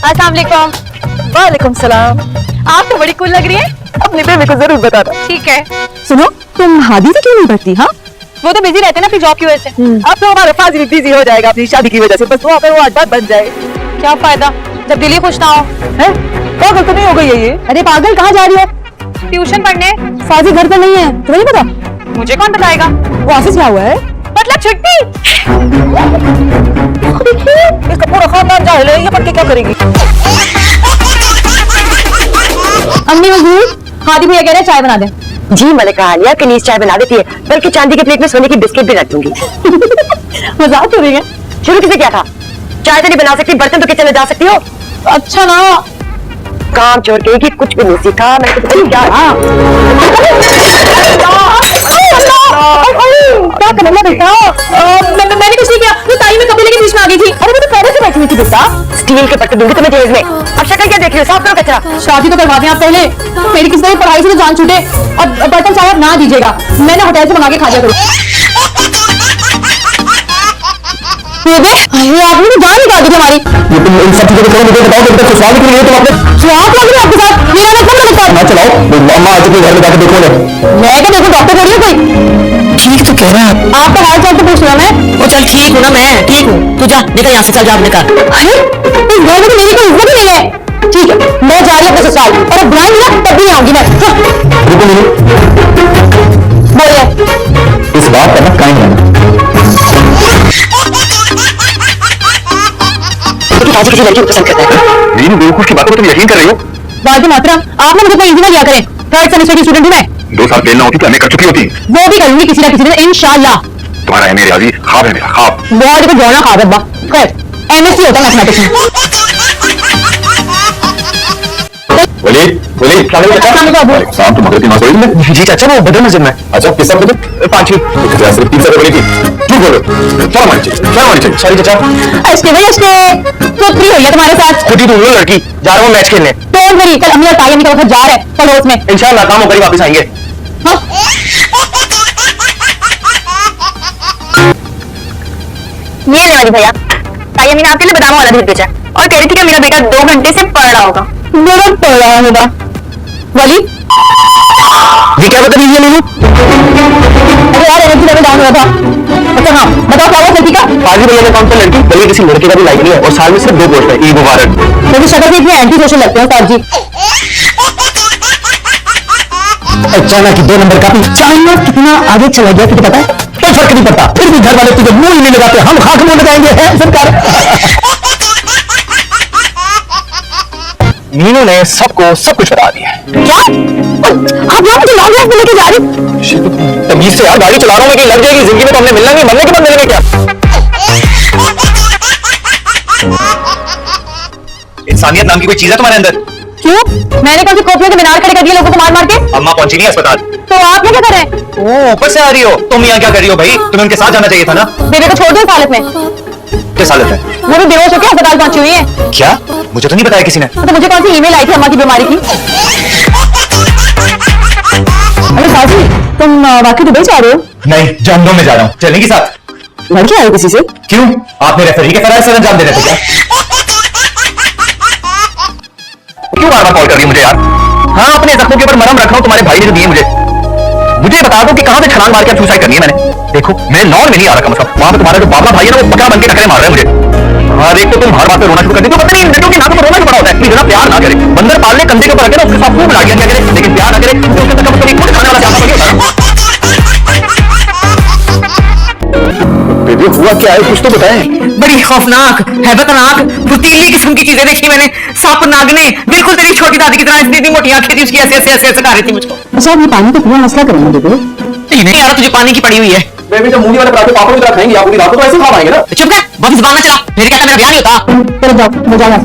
अस्सलाम वालेकुम। वालेकुम सलाम। आप तो बड़ी कूल लग रही है। अपनी बेबी को जरूर बताना। ठीक है। सुनो, तुम हादी से क्यों नहीं बढ़ती? हाँ, वो तो बिजी रहते हैं ना अपनी जॉब की वजह से। अब तो हमारा फाजिल बिजी हो जाएगा अपनी शादी की वजह से, बस वहाँ पे वो आठ बात बन जाए। क्या फायदा जब दिल ही खुश ना हो। है? पागल तो नहीं हो गई है ये? अरे पागल, कहाँ जा रही है? ट्यूशन पढ़ने। फाजी घर पर नहीं है, तुम्हें नहीं पता? मुझे कौन बताएगा? वो ऑफिस गया हुआ है। मतलब छुट्टी। इसका पूरा खानदान जाहिल है, ये पढ़ के क्या करेगी? अम्मी हुजूर, हादी भैया कह रहे हैं चाय बना दे। जी मलिका आलिया कनीज चाय बना देती है, बल्कि चांदी की प्लेट में सोने की बिस्किट भी रख दूंगी। मजाक हो रही है? शुरू किसे क्या था? चाय तो नहीं बना सकती, बर्तन तो किचन में जा सकती हो। अच्छा ना, काम छोड़ के कि कुछ भी नहीं सीखा। मैं तो पता नहीं क्या क्या करना बेटा? मैंने कुछ नहीं किया। तो ताई में कपड़े लेके बीच में आ गई थी। अरे वो तो पहले से बैठी हुई थी बेटा। स्टील के पट्टे दूंगी तुम्हें जेल में। अब शक्ल क्या देख रही हो? साफ करो कचरा। शादी तो करवा दें आप पहले। मेरी किसी तरह पढ़ाई से तो जान छूटे। और बर्तन चाय आप ना दीजिएगा, मैंने होटल से मंगा के खा लिया करूँ। आपने तो जान निकाल दी हमारी। तुम इन सब चीजों को छोड़ो, मुझे बताओ कि ससुराल के लिए तो आपने स्वाद लग रही है आपके साथ। मेरा मतलब नहीं लगता। ना चलाओ। अम्मा आज अपने घर में जाकर देखो। मैं क्या देखूं, डॉक्टर थोड़ी है कोई। ठीक तो कह रहा है। आपका हाल चाल तो पूछ रहा मैं। ओ चल ठीक हूँ ना, मैं ठीक हूँ। तू जा निकल यहाँ से, चल जा अपने घर। अरे इस घर में तो मेरी कोई इज्जत ही नहीं है। ठीक है, मैं जा रही हूँ अपने ससुराल, और अब बुलाएंगे ना तब भी नहीं आऊंगी मैं। हाँ। रुको नहीं, बोलिए। इस बात का ना कायम रहना। आज किसी लड़की को पसंद करता है। मेरी बेवकूफ की बातों पर तुम यकीन कर रही हो? वाजी मातरम, आप ना मुझे कोई इंजीनियर लिया करें। थर्ड सेमेस्टर की स्टूडेंट हूँ मैं। 2 साल फेल ना होती तो हमें कर चुकी होती। वो भी करूंगी किसी ना किसी दिन इंशाल्लाह। तुम्हारा है मेरे आजी ख्वाब है, मेरा ख्वाब। बहुत को जोड़ना खा रब्बा। खैर, एमएससी होता मैथमेटिक्स में। वली शाम तुम मगरब नमाज पढ़ी तुमने? जी चाचा, वो बदर मस्जिद में। अच्छा किस सब बदर? 5 सिर्फ 3 बड़ी थी। क्यों बोलो? क्या मानी चाहिए? सॉरी चाचा। अश्के भाई अश्के, तो फ्री हुई है तुम्हारे साथ। खुद ही तो वो लड़की जा रहा हूँ मैच खेलने। डोंट वरी, कल अम्मी और ताई अम्मी का वक्त जा रहा है पड़ोस में। इंशाल्लाह काम होकर वापस आएंगे। हाँ? ये ले वाली भैया, ताई अम्मी ने आपके लिए बादाम वाला दूध बेचा और कह रही थी कि मेरा बेटा 2 घंटे से पढ़ रहा होगा। मेरा पड़ रहा होगा। वली, ये क्या बता दीजिए मीनू? अरे यार एनर्जी लेवल डाउन हुआ था। अच्छा हाँ, बताओ क्या हुआ लड़की का? हाजी भैया ने कौन सा लड़की, बल्कि किसी लड़के का भी लाइक नहीं है, और साल में सिर्फ 2 पोस्ट है। ईद मुबारक। मेरी शक्ल से इतने एंटी सोशल लगते हैं साहब जी। अचानक 2 नंबर का भी चाइना कितना आगे चला गया तुझे पता है? कोई फर्क नहीं पड़ता, फिर भी घर वाले तुझे मुंह ही नहीं लगाते। हम खाक मुंह लगाएंगे है सरकार। मीनू ने सबको सब कुछ बता दिया। क्या? आप यहाँ मुझे लॉन्ग ड्राइव पे लेके जा रही? तमीज से यार, गाड़ी चला रहा हूँ मैं, कहीं लग जाएगी जिंदगी में तो हमने मिलना नहीं, मरने के बाद मिलेंगे क्या? इंसानियत नाम की कोई चीज है तुम्हारे अंदर? क्यों? मैंने कौन सी कॉपियों के मीनार खड़े कर दिए लोगों को मार मार के? अम्मा पहुंची नहीं अस्पताल। तो आप क्या कर रहे हैं? ओ ऊपर से आ रही हो तुम, यहाँ क्या कर रही हो भाई? तुम्हें उनके साथ जाना चाहिए था ना। बेबे को छोड़ दो इस हालत में। किस हालत है? वो भी बेहोश होकर अस्पताल पहुंची हुई है। क्या? मुझे तो नहीं बताया किसी ने। तो मुझे कौन सी ईमेल आई थी अम्मा की बीमारी की? अरे साजी, तुम वाकई दुबई जा रहे हो? नहीं, जंगलों में जा रहा हूँ। चलेंगी साथ? लड़की आई किसी से? क्यों? आपने रेफरी के फराज सर अंजाम दे रहे थे क्या? क्यों बार बार कॉल कर रही है मुझे यार? हाँ, अपने जख्मों के ऊपर मरहम रख रहा हूँ, तुम्हारे भाई ने जो दिए मुझे बता दो कि कहाँ से छलांग मार के सुसाइड करनी है मैंने। देखो मैं लॉन में नहीं आ रहा, कम से कम वहां पे तुम्हारा जो बाबा भाई है ना, वो पकड़ा बन के टकरे मार रहा है मुझे। हाँ देख, तो तुम हर बात पे रोना शुरू कर दी। तो पता नहीं इन लड़कियों की नाक पर रोना क्यों पड़ा होता है? प्लीज ना प्यार ना करे, बंदर पालने कंधे के ऊपर रखे ना, उसके साथ खूब लाड़ियां क्या करे, लेकिन प्यार ना करे तो उसके अंदर कभी खुद खाने वाला क्या होता है? बेबी हुआ क्या है, कुछ तो बताएं। बड़ी खौफनाक, हैबतनाक, फुर्तीली किस्म की चीजें देखी मैंने। सांप नागने बिल्कुल तेरी छोटी दादी की तरह इतनी मोटी आंखें थी उसकी, ऐसे ऐसे ऐसे कर रही थी मुझको। अच्छा, ये पानी तो पूरा मसला करेंगे बेबे। नहीं यार, तुझे पानी की पड़ी हुई है। बेबी जब मूली वाले पराठे पापड़ की तरह खाएंगी आप, पूरी रात को तो ऐसे खा पाएंगे ना। चुप कर, बहुत जुबान ना चला। मेरे कहता मेरा ब्याह नहीं होता। चलो जाओ, मैं जाना।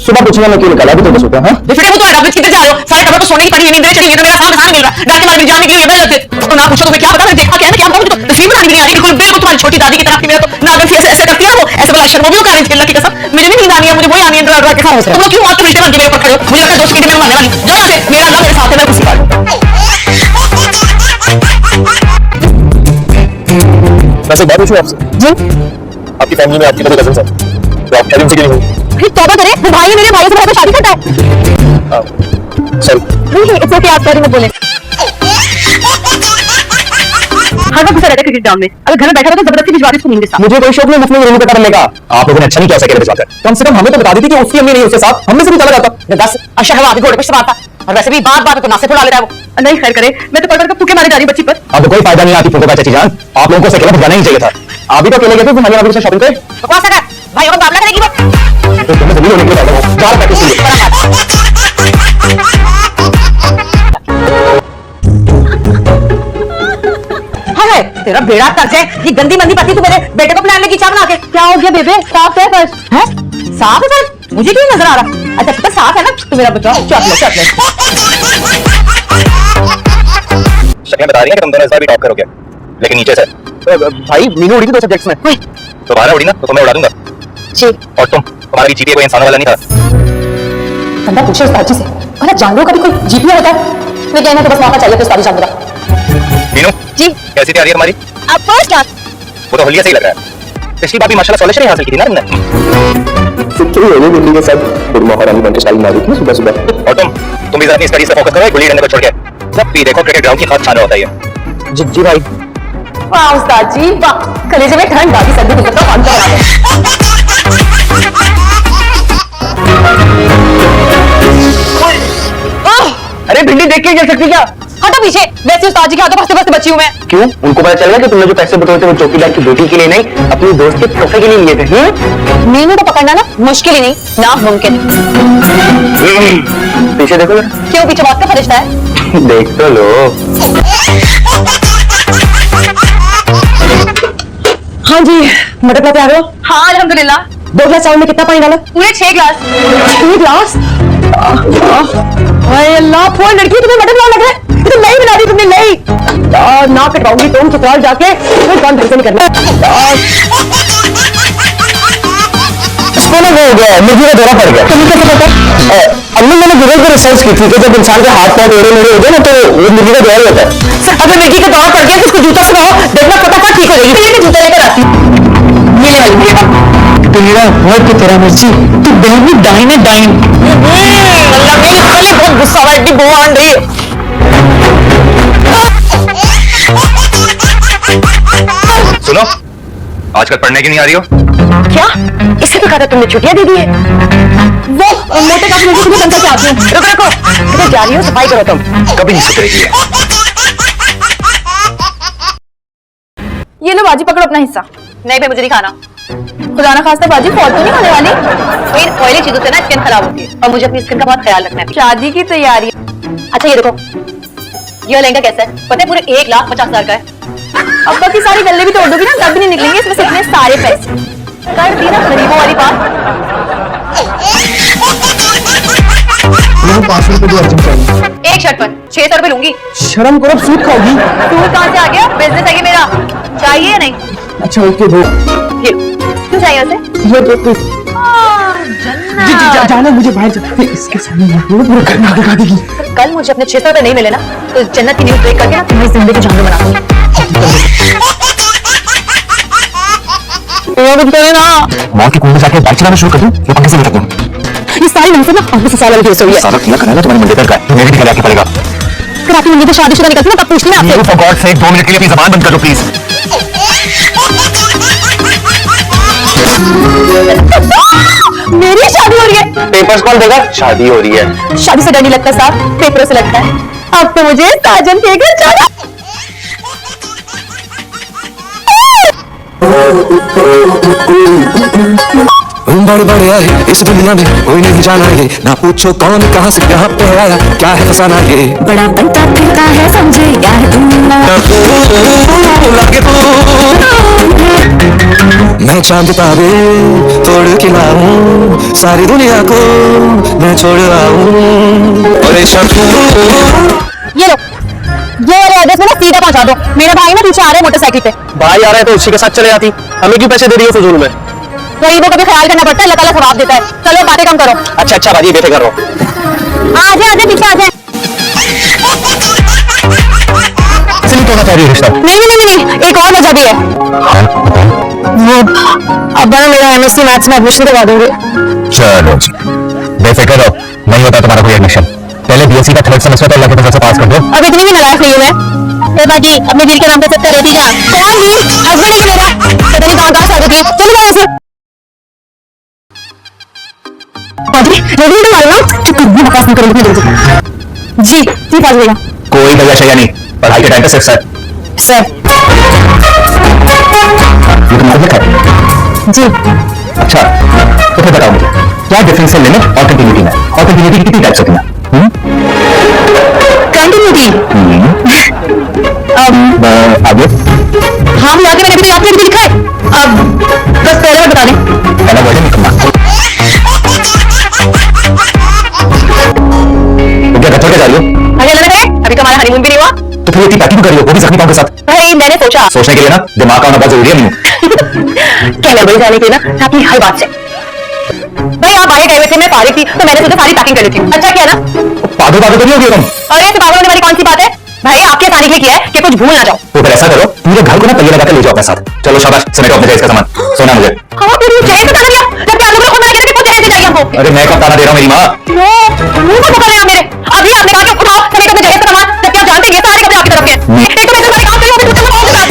सुबह पूछूंगा मैं क्यों निकाला, अभी तो बस होता है। बेफिक्र हो तो है, रात किधर जा रहे हो? सारे कपड़े तो सोने की पड़ी है, नींद चढ़ी है, मेरा साथ खाना मिल रहा है। डांटे मार मेरी जान निकली है मेरे से। तो ना पूछो तो मैं क्या बता, मैं देखा क्या है ना, क्या बताऊं? मुझे तो तस्वीर बनानी भी नहीं आ रही, बिल्कुल बिल्कुल तुम्हारी छोटी दादी की तरह थी। मेरा तो नागन थी, ऐसे ऐसे करती है वो, ऐसे वाला शर्म भी कर रही थी। अल्लाह की कसम मुझे भी नींद आनी है, मुझे वही आनी है डर डर के खाओ। तुम लोग क्यों आके उल्टे बन के मेरे ऊपर खड़े हो? मुझे लगता है दोस्त की मेरे मारने वाली। जाओ यहाँ से, मेरा अल्लाह मेरे साथ है, मैं किसी का। वैसे बात पूछूं आपसे? जी? आपकी फैमिली में आपकी बड़ी कजिन है, तो आप क्या उनसे क्यों नहीं हुई? फिर तौबा करे, वो भाई है मेरे भाई से बड़ा शादी करता है। सॉरी नहीं इट्स ओके, आप सॉरी मत बोले। हर वक्त गुस्सा रहता है क्रिकेट ग्राउंड में, अगर घर में बैठा हो तो जबरदस्ती भिजवा दे इसको नींद के साथ। मुझे कोई शौक नहीं मुफ्त में रूम पे करने का। आप लोगों ने अच्छा नहीं किया सके भिजवा कर, कम से कम हमें तो बता दी थी कि उसकी अम्मी नहीं उसके साथ, हमने से भी चला जाता। बस अच्छा है वो आगे घोड़े पे सवार था, और वैसे भी बात बात को नासे फुला लेता है वो। नहीं खैर करे, मैं तो पढ़ कर फूके मारे जा रही बच्ची पर। अब कोई फायदा नहीं आती फूको का चाची जान, आप लोगों को अकेला भिजवाना ही चाहिए था। आप भी तो अकेले गए थे तुम्हारी भाभी से शॉपिंग पे। बकवास कर भाई, और मुकाबला करेगी वो। तो तुम्हें जमीन होने के लिए बैठा हो, चार पैकेट के लिए। हाय तेरा बेड़ा तक है, ये गंदी मंदी पति तू मेरे बेटे को प्लान में खींचा बना के। क्या हो गया बेबे, साफ है बस। हैं? साफ है बस? मुझे क्यों नजर आ रहा? अच्छा तो साफ है ना, तू मेरा बच्चा चट ले चट ले। शक्लें बता रही हैं कि तुम दोनों इस बार भी टॉप करोगे, लेकिन नीचे से। भाई मीनू उड़ी थी 2 सब्जेक्ट्स में, तो बारह उड़ी ना तो तुम्हें उड़ा दूंगा। जी और तुम्हारा भी जीपीए कोई इंसान वाला नहीं था। बंदा पूछे उस बाजी से, भला जानवरों का भी कोई जीपीए होता है? मैं कहना तो बस मौका चाहिए तो उस बाजी जानवर का। मीनू जी कैसी तैयारी है तुम्हारी? आप फर्स्ट क्लास। वो तो होलिया सही लग रहा है। पिछली बार भी माशाल्लाह सॉल्यूशन हासिल की थी ना तुमने। फिक्र हो गई दिल्ली के साथ गुरमा हरामी बनके स्टाइल मारी थी सुबह सुबह। और तुम भी जरा अपनी स्टडी से फोकस करो, गुल्ली डंडे को छोड़ के। जब भी देखो क्रिकेट ग्राउंड की खाद छाना होता है ये। जी भाई। वाह उस्ताद जी वाह, कलेजे में ठंड बाकी सर्दी गुजर तो कौन सा अरे भिंडी देख के गिर सकती क्या? हटो पीछे, वैसे उस्ताद जी के हाथों फंसते फंसते बची हूँ मैं। क्यों? उनको पता चल गया कि तुमने जो पैसे बटोरे थे वो चौकीदार की बेटी के लिए नहीं, अपनी दोस्त के तोहफे के लिए लिए थे। मीनू को पकड़ना ना मुश्किल ही नहीं, नामुमकिन। पीछे देखो जरा। क्यों पीछे बात का फरिश्ता है? देख तो लो। हाँ जी, मटर पलाते आ गए हो? हाँ अल्हम्दुलिल्लाह। 2 गिलास चावल में कितना पानी डाला? पूरे 6 गिलास। 2 गिलास? हाय अल्लाह, फोन लड़की तुम्हें मटर पुलाव लग रहा है? तो नहीं बना दी तुमने, नहीं यार, ना कटवाऊंगी तुम ससुराल जाके, कोई काम ढंग से नहीं करना यार। इसको ना वो हो गया, मुझे का दौरा पड़ गया। तुम्हें कैसे पता? अम्मी मैंने गूगल पे रिसर्च की थी कि जब इंसान के हाथ पांव मेरे हो जाए ना तो वो मुर्गी का दौरा ही होता है। अगर मिर्गी का दौरा पड़ गया तो उसको जूता सुनाओ, देखना फटाफट ठीक हो जाएगी। फिर मैं जूता लेकर आती हूँ। ये ले वाली तो मेरा वर्ड की तेरा मर्जी, तू बहन में डाइन है डाइन। अल्लाह मेरी खाली बहुत गुस्सा है, इतनी बुआ आन रही है। सुनो, आजकल पढ़ने क्यों नहीं आ रही हो? क्या इससे तो कहा था तुमने छुट्टियां दे दी है? वो मोटे काफी मुझे तुम्हें बंद करके आती हूँ। रुको रुको, किधर जा रही हो? सफाई करो तुम। कभी नहीं सुधरेगी। ये लो बाजी, पकड़ो अपना हिस्सा। नहीं भाई मुझे नहीं खाना। खुदा ना खास्ता बाजी फौत तो नहीं होने वाली। इन ऑयली चीजों से ना स्किन खराब होती है, और मुझे अपनी स्किन का बहुत ख्याल रखना है। शादी की तैयारी। अच्छा ये देखो, ये लहंगा कैसा है? पता है पूरे 1,50,000 का है। अब्बा की सारी गल्ले भी तोड़ दोगी ना, तब भी नहीं निकलेंगे इसमें से इतने सारे पैसे। कर दी ना गरीबों वाली बात। 500 रुपए जो अर्जेंट चाहिए। एक शर्ट पर 600 रुपए लूंगी। शर्म करो, सूद खाओगी। तू कहाँ से आ गया? बिजनेस है ये मेरा, चाहिए या नहीं? अच्छा ओके दो। ये क्यों चाहिए उसे? ये दो। जन्नत। जाना मुझे बाहर जाना, इसके सामने पूरा घर में आग लगा देगी। कल मुझे अपने 600 रुपए नहीं मिले ना, तो जन्नत की न्यूज ब्रेक करके ना तुम्हारी जिंदगी जहन्नुम बना दूंगी। मौत के कुएं में जाके बाइक चलाना शुरू कर दूं या पंखे से लटक दूं? ये सारी नमसे ना आपको ससुराल वाली केस हुई है। सारा किया कराना तुम्हारे मंदिर का है, तुम्हें भी दिखा के पड़ेगा। अगर आपकी मंदिर पे शादीशुदा निकलती ना तब पूछती ना You आपसे। for God's sake 2 मिनट के लिए अपनी जबान बंद कर दो प्लीज। मेरी शादी हो रही है। पेपर्स कौन देगा? शादी हो रही है। शादी से डर नहीं लगता साहब, पेपरों से लगता है। अब तो मुझे साजन के घर जाना। बड़े बड़े आए इस दुनिया में कोई नहीं जाना ये, ना पूछो कौन कहाँ से यहाँ पे आया, क्या है फसाना ये। बड़ा बनता फिरता है, समझे क्या है दुनिया। लागे तो मैं चांद तारे तोड़ के लाऊं, सारी दुनिया को मैं छोड़ आऊं। और ये लो, ये वाले एड्रेस में ना सीधा पहुंचा दो। मेरा भाई ना पीछे आ रहा है मोटरसाइकिल पे। भाई आ रहा है तो उसी के साथ चले जाती, हमें क्यों पैसे दे रही हो फजूल में? गरीबों का भी ख्याल करना पड़ता है, अल्लाह ताला सवाब देता है। चलो बातें कम करो। अच्छा अच्छा बाजी बेटे कर रहा हूँ। आ जाए पीछे आ जाए। तो बताना चाह रही है रिश्ता? नहीं, एक और वजह भी है। हाँ बताओ। वो अब्बा ने मेरा एमएससी मैथ्स में एडमिशन करवा दोगे। चलो जी, बेफिक्र रहो, नहीं होता तुम्हारा कोई एडमिशन। पहले बीएससी का 3rd सेमेस्टर अल्लाह की तरफ से पास कर दो। अब इतनी भी नाराज नहीं हूँ मैं। बाकी अपने दिल के नाम पे सत्ता रहती क्या? कौन भी हस्बैंड है मेरा, पता नहीं कहाँ से आ गई। चलो जाओ ऐसे। रेडी तो मारो ना, चुप कर, बकवास नहीं करोगे मेरे जी पास भैया। कोई भैया शैया नहीं, पढ़ाई के टाइम पे सिर्फ सर। सर ये तुम्हारा लिखा है? जी। अच्छा, तो फिर बताओ मुझे क्या डिफरेंस है लिमिट और कंटिन्यूटी में? और कंटिन्यूटी कितनी टाइप्स होती हैं? कंटिन्यूटी आगे हाँ मैं आगे मैंने भी आपने भी लिखा है। अब बस पहले बार बता दें। पहला वर्जन निकलना तो क्या घर जा रही हो? अरे लग रहा है अभी तो हमारा हनीमून भी नहीं हुआ। तो फिर इतनी पैकिंग कर रही हो, वो भी जख्मी पाँव के साथ? भाई मैंने सोचा सोचने के लिए ना दिमाग का होना बहुत जरूरी है। नहीं क्या गड़बड़ी जाने के लिए ना आपकी हर बात से। भाई आप बाहर गए हुए थे, मैं फारिग थी तो मैंने सोचा सारी पैकिंग कर लेती हूँ। अच्छा किया ना? पागल पागल तो नहीं होगी तुम? अरे ऐसे पागल होने वाली कौन सी बात है? भाई आपके आसानी के लिए किया है कि कुछ भूल ना जाओ। तो फिर ऐसा करो, पूरे घर को ना पहिए लगा कर ले जाओ अपने साथ। चलो शाबाश, समेटो अपने जहेज का सामान। सोना मुझे। हाँ फिर जहेज का दिया जबकि आप लोगों ने खुद मना किया था कि खुद जहेज से चाहिए हमको। अरे मैं कब ताना दे रहा हूँ मेरी माँ? मुंह को पकड़ लेना मेरे। अभी आपने कहा कि उठाओ समेटो अपने जहेज का सामान, जबकि आप जानते हैं ये सारे कपड़े आपकी तरफ के हैं। एक तो मैंने सारे काम करे, अभी दूसरे में कौन सा?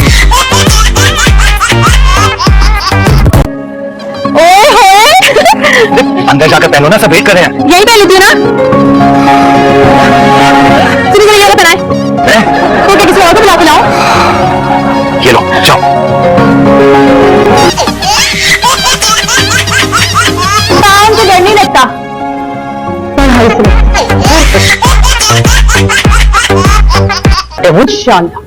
अंदर जाकर पहनो ना, सब वेट कर रहे हैं। यही पहन लेती है ना? सुनिए ये पहना है तो क्या किसी और को बुला के लाओ? ये लो जाओ। काम तो डर नहीं लगता। शानदार,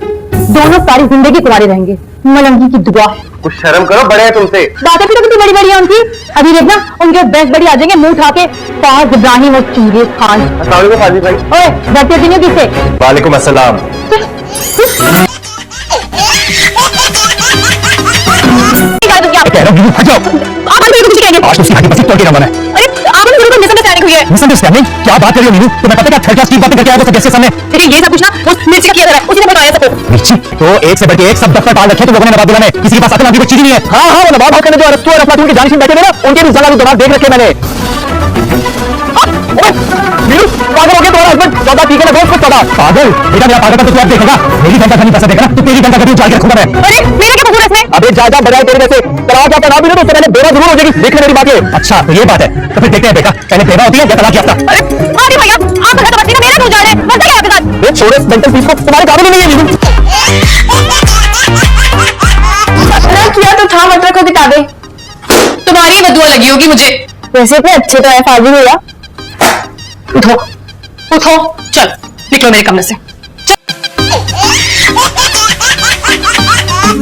दोनों सारी जिंदगी तुम्हारी रहेंगे। मलंगी की दुआ है। कुछ शर्म करो, बड़े हैं तुमसे। बातें भी तो कितनी बड़ी बड़ी है उनकी। अभी देखना उनके बेस्ट बड़ी आ जाएंगे मुंह उठा के, फाज इब्राहिम और चंगेज खान। अस्सलाम वालेकुम फाजी भाई। ओए बैठते नहीं हो किससे? वालेकुम अस्सलाम। आज तो सिहारी पसी तोड़ के रवाना है। अरे आपने मेरे को मिसअंडरस्टैंडिंग हुई है। मिसअंडरस्टैंडिंग? क्या बात कर रही हो मीनू? तुम्हें पता है क्या थर्ड क्लास की बातें करके आया हो सब के सामने? फिर ये सब कुछ ना उस मिर्ची का किया था, उसी ने बताया सबको। मिर्ची तो एक से बढ़ के एक सब दफ्तर पाल रखे तो लोगों ने नवाब बुलाने, किसी के पास अकल आदि कोई चीज नहीं है। हाँ हाँ, वो नवाब हक ने जो अरस्तु और अफलातून के जानशीन बैठे थे ना, उनके भी जगह दिमाग देख रखे मैंने। मीनू पागल हो गया तुम्हारा हस्बैंड? ज्यादा ठीक है ना, बहुत कुछ पता। पागल बेटा, मेरा पागल तो तू अब देखेगा। मेरी गंदा खानी पैसा देखेगा तो तेरी गंदा कभी उछाल के रखूंगा मैं। अरे मेरा क्या कसूर है इसमें? अबे जा बजाय तेरे जैसे तलाक या तलाक भी ना तो उससे पहले बेवा जरूर हो जाएगी। देख ले मेरी बात ये। अच्छा तो ये बात है, तो फिर देखते हैं बेटा, पहले बेवा होती है या तलाक याफ्ता? अरे भैया आप तो बच्ची का मेरा क्यों जा रहे हैं? मजा क्या आपके साथ? ये छोड़ो मेंटल पीस को, तुम्हारे काबिल ही नहीं है मीनू। अपना किया तो था, मत रखो किताबें। तुम्हारी बदुआ लगी होगी मुझे। वैसे इतने अच्छे तो है फाजी भैया। उठो उठो, चल निकलो मेरे कमरे से।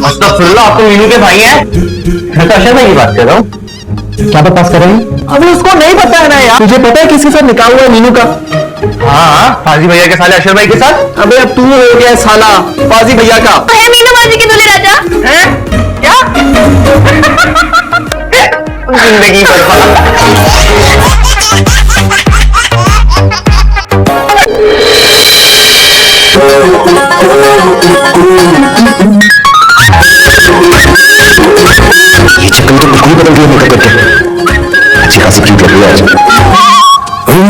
अस्तगफुरुल्लाह, आप तो मीनू के भाई हैं? मैं तो अशर भाई की बात कर रहा हूँ। क्या बकवास कर रहे हैं? अबे उसको नहीं पता है ना यार। तुझे पता है किसके साथ निकाह हुआ है मीनू का? हाँ, फाजी भैया के साले अशर भाई के साथ। अबे अब तू हो गया साला फाजी भैया का। है मीनू बाजी के दूल्हे राजा। क्या? जिंदगी बर्बाद। ये चक्कर तो कुछ भी बदल दिया मेकअप करके। अच्छी खासी क्यूट लग रही है आज।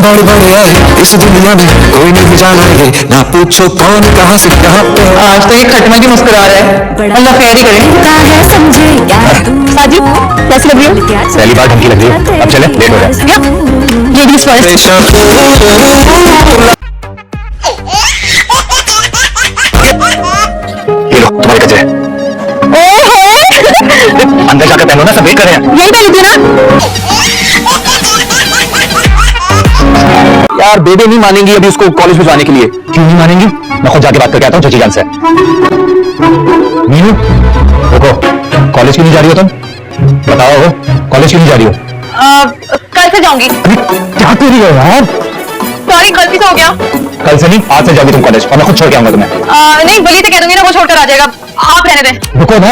बड़े बड़े आए इस दुनिया में, कोई नहीं जाना ये, ना पूछो कौन कहाँ से कहाँ पे। आज तो ये खटमा की मुस्कुरा रहा है, अल्लाह खैर ही करे। साजी कैसी लग रही हो? पहली बार ढंगी लग रही है। अब चले, लेट हो रहा है। Ladies first. ये लो तुम्हारे कचरे। अंदर जाकर पहनो ना, सब वेट कर रहे हैं। यही पहनी थी ना? यार बेबे नहीं मानेंगी अभी उसको कॉलेज में जाने के लिए। क्यों नहीं मानेंगी? मैं खुद जाके बात करके आता हूँ चाची जान से। मीनू रुको, कॉलेज क्यों नहीं जा रही हो तुम? बताओ कॉलेज क्यों नहीं जा रही हो? कल से जाऊंगी। अरे क्या कर रही हो यार? सॉरी गलती से हो गया। कल से नहीं, आज से जाओगी तुम कॉलेज और मैं खुद छोड़ के आऊंगा तुम्हें। नहीं वली से कह दूंगी ना, वो छोड़कर आ जाएगा। आप रहने दें। रुको ना।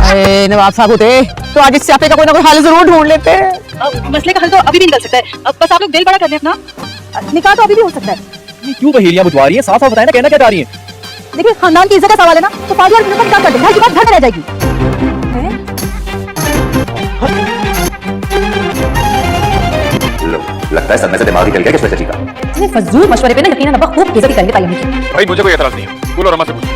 अरे नवाब साहब होते तो आज इस स्यापे का कोई ना कोई हल जरूर ढूंढ लेते। मसले का हल तो अभी भी निकल सकता है, अब बस आप लोग दिल बड़ा कर लें अपना, निकाह तो अभी भी हो सकता है। ये क्यों पहेलियां बुझवा रही है? साफ साफ बताए ना, कहना क्या चाह रही है? देखिए खानदान की इज्जत का सवाल है ना, तो फाजिल और बिना निकाह कर देंगे, हर की बात घर में रह जाएगी। लगता है सब में से दिमाग निकल गया किस वजह से का। इतने फजूल मशवरे पे ना यकीनन अब्बा खूब बेइज्जती करेंगे तायम्मी की। भाई मुझे कोई एतराज नहीं है, बोलो रमा से पूछो।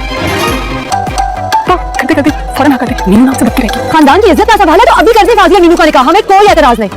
करते फौरन हाँ करते, मीनू नाम से बदती रहेगी। खानदान की इज्जत का सवाल है तो अभी कर दे फाजिया मीनू का निकाह, हमें कोई एतराज नहीं।